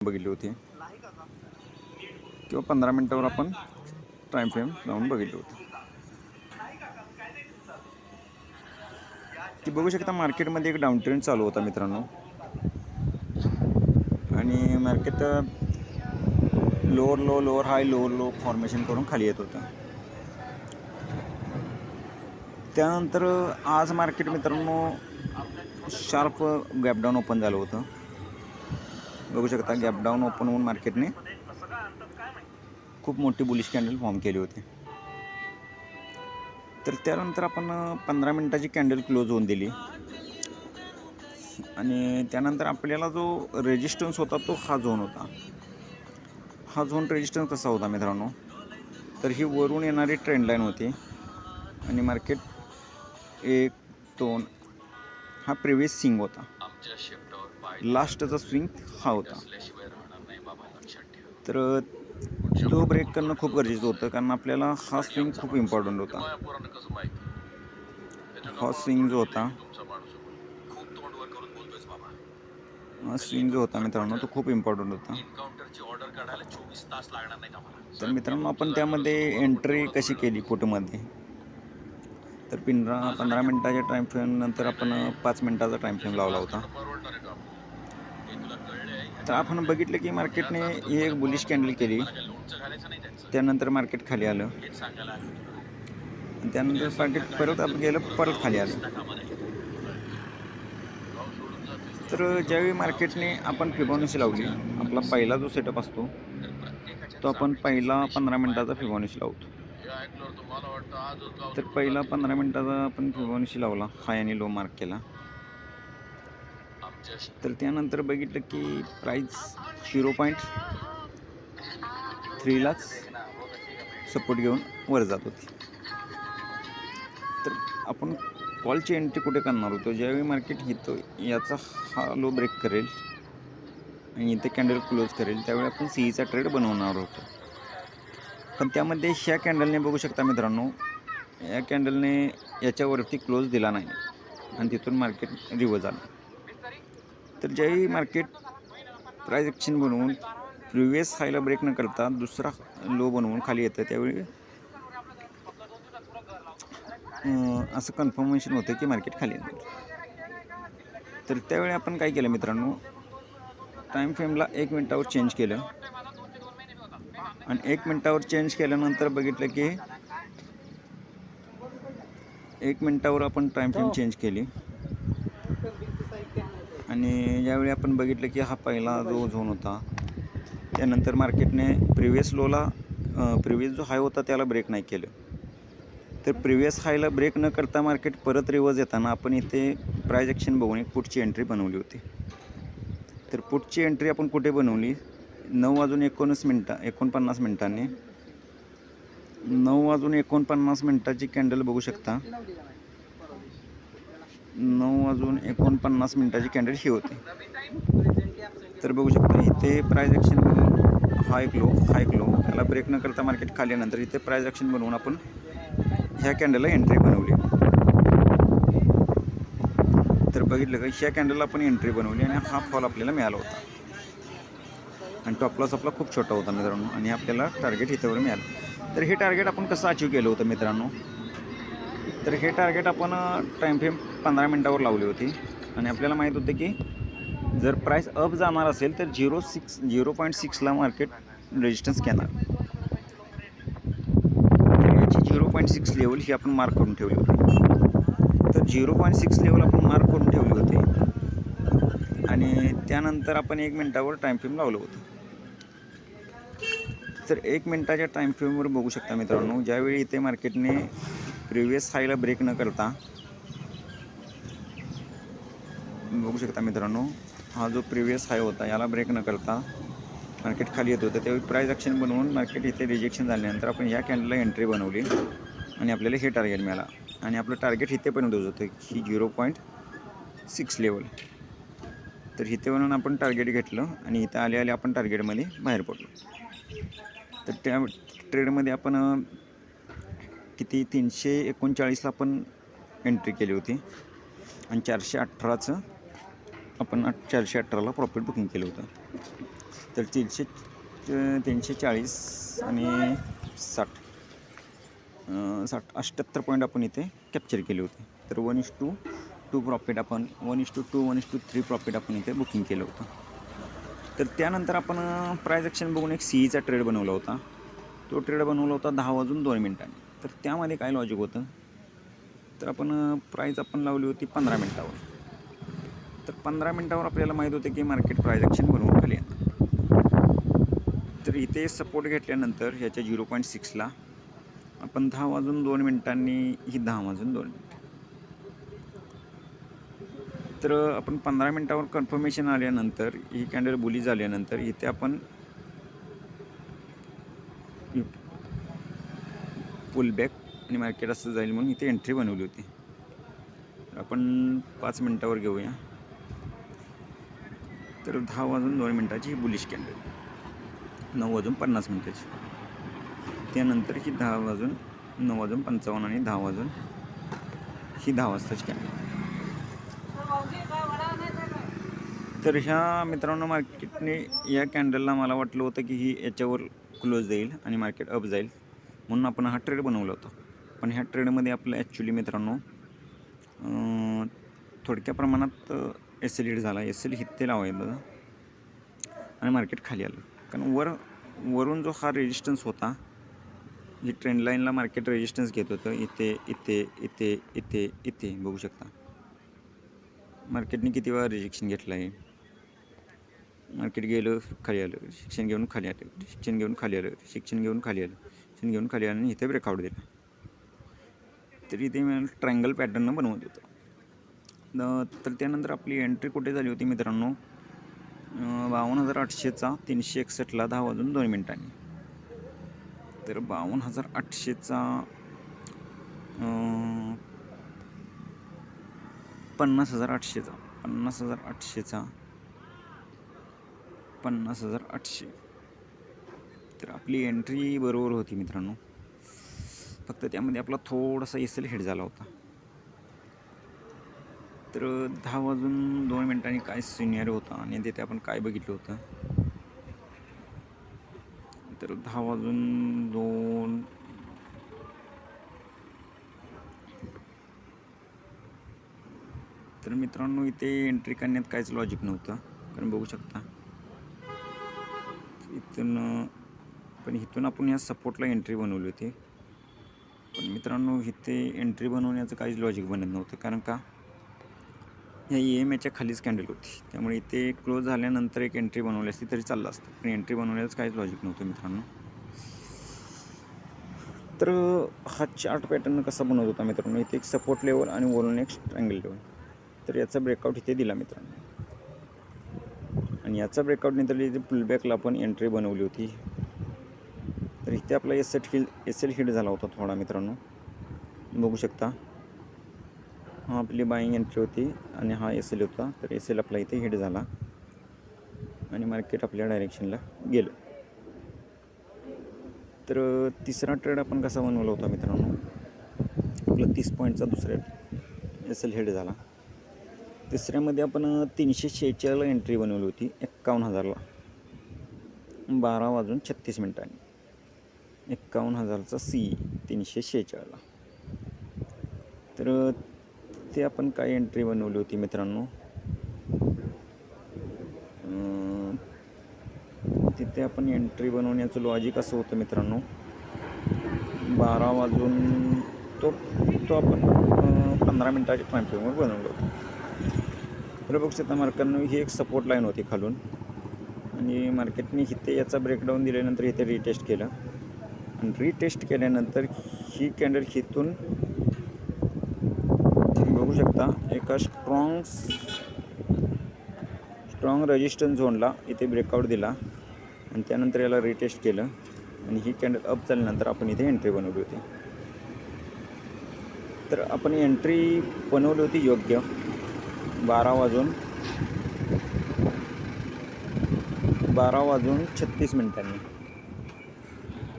बघितली होती किंवा 15 मिनटावर आपण टाईम फ्रेम लावून बघितली होती की बघू शकता मार्केटमध्ये एक डाऊन ट्रेंड चालू होता मित्रांनो. आणि मार्केट लोअर हाय लो फॉर्मेशन करून खाली येत होतं. त्यानंतर आज मार्केट मित्रांनो शार्प गॅप डाऊन ओपन झालं होतं. बघू शकता गॅप डाऊन ओपन होऊन मार्केटने खूप मोठी बुलिश कॅन्डल फॉर्म केली होती. तर त्यानंतर आपण 15 मिनिटाची कॅन्डल क्लोज होऊन दिली आणि त्यानंतर आपल्याला जो रेजिस्टन्स होता तो हा झोन होता. हा झोन रेजिस्टन्स कसा होता मित्रांनो, तर ही वरून येणारी ट्रेंड लाईन होती आणि मार्केट 1 2 हा प्रिव्हियस स्विंग होता. लास्टचा स्विंग हा होता. तर तो ब्रेक करणं खूप गरजेचं होतं कारण आपल्याला हा स्विंग खूप इम्पॉर्टंट होता. हा स्विंग जो होता मित्रांनो तो खूप इम्पॉर्टंट होता. तर मित्रांनो आपण त्यामध्ये एंट्री कशी केली पुटमध्ये, तर 15 मिनिटाच्या टाईम फ्रेम नंतर आपण 5 मिनिटाचा टाईम फ्रेम लावला होता. तर आपण बघितलं की मार्केटने ही एक बुलिश कॅन्डल केली, त्यानंतर मार्केट खाली आलं आणि त्यानंतर मार्केट परत खाली आलं. तर ज्यावेळी मार्केटने आपण फिबोनाची लावली, आपला पहिला जो सेटअप असतो तो आपण पहिला 15 मिनिटाचा फिबोनाची लावतो. तर पहिला 15 मिनिटाचा आपण फिबोनाची लावला, हाय आणि लो मार्क केला. तर त्यानंतर बघितलं की प्राईस 0.3लाच सपोर्ट घेऊन वर जात होती. तर आपण कॉलची एंट्री कुठे करणार होतो, ज्यावेळी मार्केट इथं याचा हा लो ब्रेक करेल आणि इथे कॅन्डल क्लोज करेल त्यावेळी आपण सीईचा ट्रेड बनवणार होतो. पण त्यामध्ये ह्या कॅन्डलने बघू शकता मित्रांनो, या कॅन्डलने याच्यावरती क्लोज दिला नाही आणि तिथून मार्केट रिव्हर्स झालं. तर ज्यावेळी मार्केट प्राइस ॲक्शन बनवून प्रिव्हियस हायला ब्रेक न करता दुसरा लो बनवून खाली येतं त्यावेळी असं कन्फर्मेशन होतं की मार्केट खाली येणार. तर त्यावेळी आपण काय केलं मित्रांनो, टाईम फ्रेमला 1 मिनिटावर चेंज केलं आणि 1 मिनिटावर चेंज केल्यानंतर बघितलं की 1 मिनिटावर आपण टाईम फ्रेम चेंज केली आणि यावेळी आपण बघितलं की हा पहिला जो झोन होता त्यानंतर मार्केटने प्रिव्हियस जो हाय होता त्याला ब्रेक नाही केलं. तर प्रिव्हियस हायला ब्रेक न करता मार्केट परत रिव्हर्स येताना आपण इथे प्राइस ॲक्शन बघून एक पुटची एंट्री बनवली होती. तर पुटची एंट्री आपण कुठे बनवली, 9:49 मिनिटांनी 9:49 मिनिटाची कॅन्डल बघू शकता. 9:49 मिनिटाची कॅन्डल ही होती. तर बघू शकता इथे प्राइस ॲक्शन बनवून हाय लो त्याला ब्रेक न करता मार्केट खाली नंतर इथे प्राइस ॲक्शन बनवून आपण ह्या कॅन्डलला एंट्री बनवली. तर बघितलं का ह्या कॅन्डलला आपण एंट्री बनवली आणि हा फॉल आपल्याला मिळाला होता आणि टॉप लॉस आपला खूप छोटा होता मित्रांनो आणि आपल्याला टार्गेट इथेवर मिळालं. तर हे टार्गेट आपण कसं अचीव केलं होतं मित्रांनो, तर हे टार्गेट आपण टाईम फ्रेम 15 मिनिटावर लावली होती आणि आपल्याला माहीत होतं की जर प्राईस अप जाणार असेल तर 0.6ला मार्केट रेजिस्टन्स घेणार. तर याची 0.6 लेवल ही आपण मार्क करून ठेवली होती. तर 0.6 लेवल आपण मार्क करून ठेवली होती आणि त्यानंतर आपण 1 मिनिटावर टाईम फ्रेम लावलं होतं. तर 1 मिनिटाच्या टाईम फ्रेमवर बघू शकता मित्रांनो, ज्यावेळी इथे मार्केटने प्रिव्हियस हायला ब्रेक न करता बघू शकता मित्रांनो, हा जो प्रिव्हियस हाय होता याला ब्रेक न करता मार्केट खाली येत होतं त्यावेळी प्राइस ॲक्शन बनवून मार्केट इथे रिजेक्शन झाल्यानंतर आपण ह्या कॅन्डलला एंट्री बनवली आणि आपल्याला हे टार्गेट मिळाला आणि आपलं टार्गेट इथे पण होत होतं ही 0.6 लेवल. तर इथे म्हणून आपण टार्गेट घेतलं आणि इथं आले आपण टार्गेटमध्ये बाहेर पडलो. तर त्या ट्रेडमध्ये आपण किती 339ला आपण एंट्री केली होती आणि 418ला प्रॉफिट बुकिंग केलं होतं. तर 340 आणि 78 पॉईंट आपण इथे कॅप्चर केले होते. तर 1:2 प्रॉफिट आपण 1:2 1:3 प्रॉफिट आपण इथे बुकिंग केलं होतं. तर त्यानंतर आपण प्राईज ॲक्शन बघून एक सीईचा ट्रेड बनवला होता. तो ट्रेड बनवला होता 10:02 तर त्यामध्ये काय लॉजिक होतं, तर आपण प्राईज आपण लावली होती 15 मिनटावर. तर 15 मिनटावर आपल्याला माहीत होतं की मार्केट प्राईज ॲक्शन बनवून खाली येणार. तर इथे सपोर्ट घेतल्यानंतर ह्याच्या 0.6ला आपण 10:02 ही 10:02. तर आपण 15 मिनटावर कन्फर्मेशन आल्यानंतर ही कॅन्डल बुलिश झाल्यानंतर इथे आपण पुलबॅक आणि मार्केट असं जाईल म्हणून इथे एंट्री बनवली होती. आपण 5 मिनटावर घेऊया. तर 10:02 ही बुलिश कॅन्डल, 9:50 त्यानंतर ही 9:55 आणि 10 ही 10 वाजताची कॅन्डल. तर ह्या मित्रांनो मार्केटने या कॅन्डलला मला वाटलं होतं की ही याच्यावर क्लोज जाईल आणि मार्केट अप जाईल म्हणून आपण हा ट्रेड बनवला होता. पण ह्या ट्रेडमध्ये आपलं ॲक्च्युली मित्रांनो थोडक्या प्रमाणात एल हिट झाला. एल हिट लावायचं आणि मार्केट खाली आलं. कारण वरून जो हा रेजिस्टन्स होता, ही ट्रेंड लाईनला मार्केट रेजिस्टन्स घेत होतं. इथे बघू शकता मार्केटने किती वेळा रिजेक्शन घेतलं आहे. मार्केट गेलं खाली आलं, शिक्षण घेऊन खाली आलं, शिक्षण घेऊन खाली आलं, शिक्षण घेऊन खाली आलं, शिक्षण घेऊन खाली आलं आणि इथे ब्रेकआउट दिला. तर इथे मी ट्रायंगल पॅटर्न बनवत होतं. तर त्यानंतर आपली एंट्री कुठे झाली होती मित्रांनो, 52,800चा 361ला 10:02. तर 52,800चा 50,800 तर आपली एंट्री बरोबर होती मित्रांनो. फक्त त्यामध्ये आपला थोडासा एल हिट झाला होता. तर 10:02 काय सिनियर होता आणि तिथे आपण काय बघितलं होतं, तर 10:02 तर मित्रांनो इथे एंट्री करण्यात काहीच लॉजिक नव्हतं. कारण बघू शकता इथून आपण या सपोर्टला एंट्री बनवली होती. पण मित्रांनो इथे एंट्री बनवण्याचं काहीच लॉजिक बनत नव्हतं. कारण का, ह्या EMAच्या खालीच कॅन्डल होती. त्यामुळे इथे क्लोज झाल्यानंतर एक एंट्री बनवली असती तरी चाललं असतं. पण एंट्री बनवण्याचं काहीच लॉजिक नव्हतं मित्रांनो. तर हा चार्ट पॅटर्न कसा बनवत होता मित्रांनो, इथे एक सपोर्ट लेवल आणि वरून एक ट्रायंगल लेवल. तर याचा ब्रेकआउट इथे दिला मित्रांनो आणि याचा ब्रेकआउट नंतर इथे पुलबॅकला आपण एंट्री बनवली होती. तर इथे आपला एल हिट झाला होता थोडा मित्रांनो, बघू शकता. हा आपली बाईंग एंट्री होती आणि हा एल होता. तर एल आपला इथे हिट झाला आणि मार्केट आपल्या डायरेक्शनला गेलं. तर तिसरा ट्रेड आपण कसा बनवला होता मित्रांनो, आपला 30 पॉईंटचा दुसऱ्या एल हिट झाला. तिसऱ्यामध्ये आपण 346ला एंट्री बनवली होती 51,000ला 12:36. 51,000चा सी 346ला. तर ते आपण काय एंट्री बनवली होती मित्रांनो, तिथे आपण एंट्री बनवण्याचं लॉजिक असं होतं मित्रांनो, 12 वाजून तो आपण 15 मिनटाच्या टाईम फ्रेमवर बनवलं होतं. तर बघू शकता मार्केटनं ही एक सपोर्ट लाईन होती खालून आणि मार्केटने इथे याचा ब्रेकडाऊन दिल्यानंतर इथे रिटेस्ट केलं आणि रिटेस्ट केल्यानंतर ही कॅन्डल इथून बघू शकता एका स्ट्रॉंग रेजिस्टन्स झोनला इथे ब्रेकआउट दिला आणि त्यानंतर याला रिटेस्ट केलं आणि ही कॅन्डल अप झाल्यानंतर आपण इथे एंट्री बनवली होती. तर आपण एंट्री बनवली होती योग्य 12:36.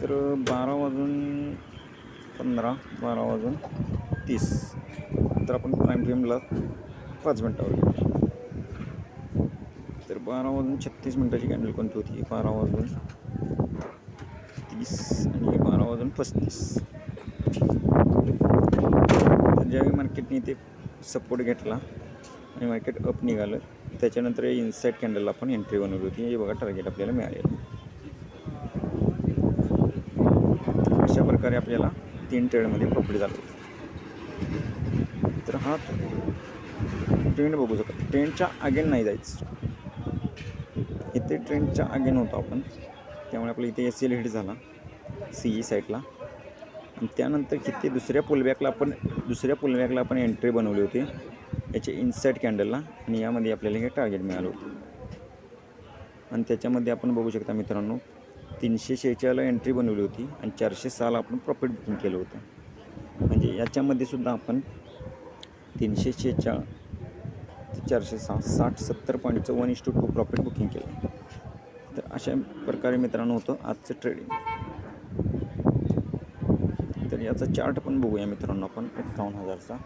तर 12:15 12:30 तर आपण प्राईम फ्रेमला 5 मिनटावर घेऊ. तर 12:36 कॅन्डल कोणती होती? 12:30 आणि 12:35. तर ज्यावेळी मार्केटने ते सपोर्ट घेतला आणि मार्केट अप निघालं, त्याच्यानंतर इनसाईड कॅन्डलला आपण एंट्री बनवली होती. हे बघा टार्गेट आपल्याला मिळालेलं. अशा प्रकारे आपल्याला 3 ट्रेडमध्ये प्रॉफिट झालं होतं. तर हा ट्रेंड बघू शकतो. ट्रेंडच्या अगेन नाही जायचं. इथे ट्रेंडच्या अगेन होतो आपण, त्यामुळे आपल्या इथे SL हिट झाला CE साईडला. आणि त्यानंतर इथे दुसऱ्या पुलबॅकला आपण एंट्री बनवली होती याचे इनसाईड कॅन्डलला, आणि यामध्ये आपल्याला हे टार्गेट मिळालं होतं. आणि त्याच्यामध्ये आपण बघू शकता मित्रांनो, 346ला एंट्री बनवली होती आणि 406ला आपण प्रॉफिट बुकिंग केलं होतं. म्हणजे याच्यामध्ये सुद्धा आपण 346 ते 406 60-70 पॉईंटचं 1:2 प्रॉफिट बुकिंग केलं. तर अशा प्रकारे मित्रांनो होतं आजचं ट्रेडिंग. तर याचा चार्ट पण बघूया मित्रांनो आपण. 51,000चा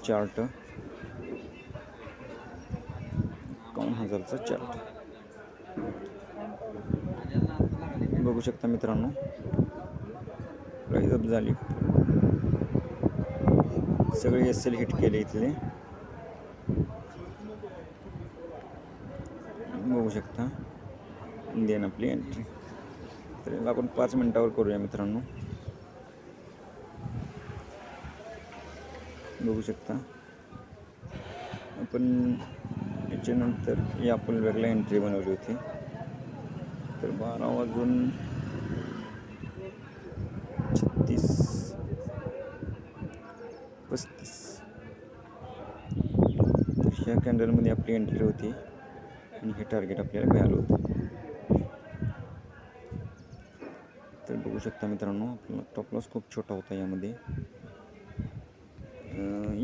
चार्ट. 51,000चा चार्ट बघू शकता मित्रांनो. प्राईस अप झाली, सगळे SL हिट केले इथले बघू शकता. देन आपली एंट्री. तर आपण 5 मिनिटावर करूया मित्रांनो. बघू शकता आपण याच्यानंतर या पुलबॅकला एंट्री बनवली होती. तर 12:36-35 तर ह्या कॅन्डलमध्ये आपली एंट्री होती आणि हे टार्गेट आपल्याला मिळालं होतं. तर बघू शकता मित्रांनो, आपला टॉप लॉस खूप छोटा होता यामध्ये.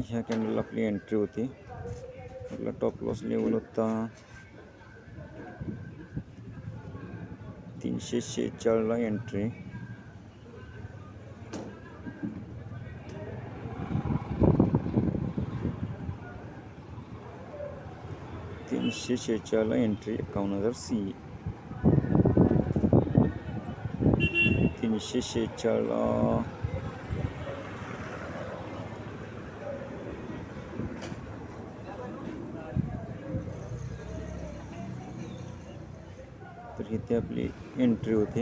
ह्या कॅन्डलला आपली एंट्री होती. आपला टॉप लॉस लेवल होता 346ला एंट्री. ला एंट्री 51,000 CE. 346ला तर इथे आपली एंट्री होती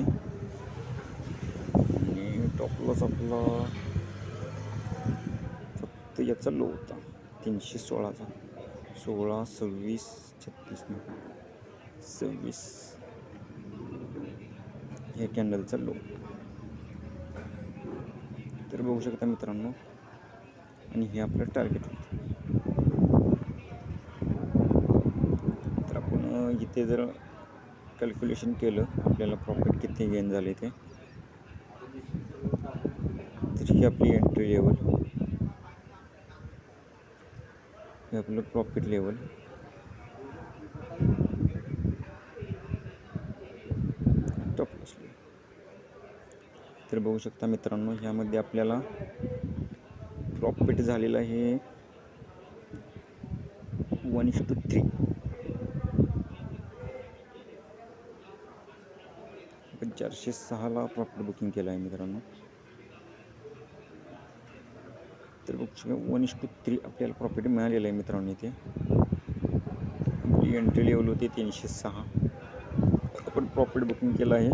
आणि टॉप लॉस आपला फक्त याचा लो होता 316चा. 16, 26, 36, 26 हे कॅन्डलचा लो. तर बघू शकता मित्रांनो, आणि हे आपलं टार्गेट होतं. तर आपण इथे जर कॅल्क्युलेशन केलं आपल्याला प्रॉफिट किती गेन झाले ते, तर ही आपली एंट्री लेवल, हे आपलं profit level. Top loss level. तर बघू शकता मित्रांनो, ह्यामध्ये आपल्याला प्रॉफिट झालेलं आहे 1:3. आपण 406ला प्रॉफिट बुकिंग केलं आहे मित्रांनो. तर बघू शकता 1:3 आपल्याला प्रॉफिट मिळालेलं आहे मित्रांनो. इथे आपली एंट्री लेवल होती 306. आपण प्रॉफिट बुकिंग केलं आहे.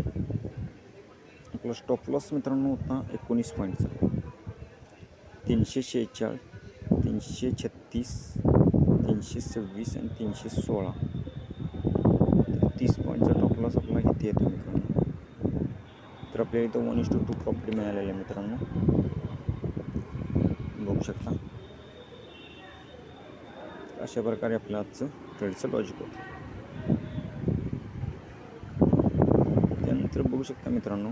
आपला स्टॉप लॉस मित्रांनो होता 19 पॉईंटचा. 346, 336, 326 आणि 316. 30 पॉईंटचा टॉप लॉस आपला इथे येतो मित्रांनो. तर आपल्याला इथं 1:2 प्रॉफिट मिळालेलं आहे मित्रांनो. बघू शकता. अशा प्रकारे आपलं आजचं ट्रेडचं लॉजिक होतं. त्यानंतर बघू शकता मित्रांनो,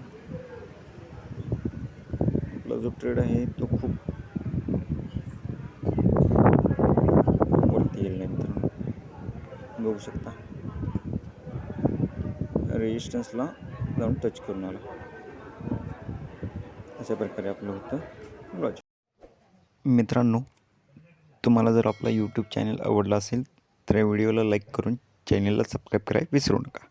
आपला जो ट्रेड आहे तो खूप वरती गेलेला आहे मित्रांनो. बघू शकता रेजिस्टन्सला जाऊन टच करून आला. अशा प्रकारे आपलं होतं लॉजिक. मित्रांनो, तुम्हाला जर आपला यूट्यूब चॅनल आवडला असेल तर या व्हिडिओला लाईक करून चॅनलला सबस्क्राईब करायला विसरू नका.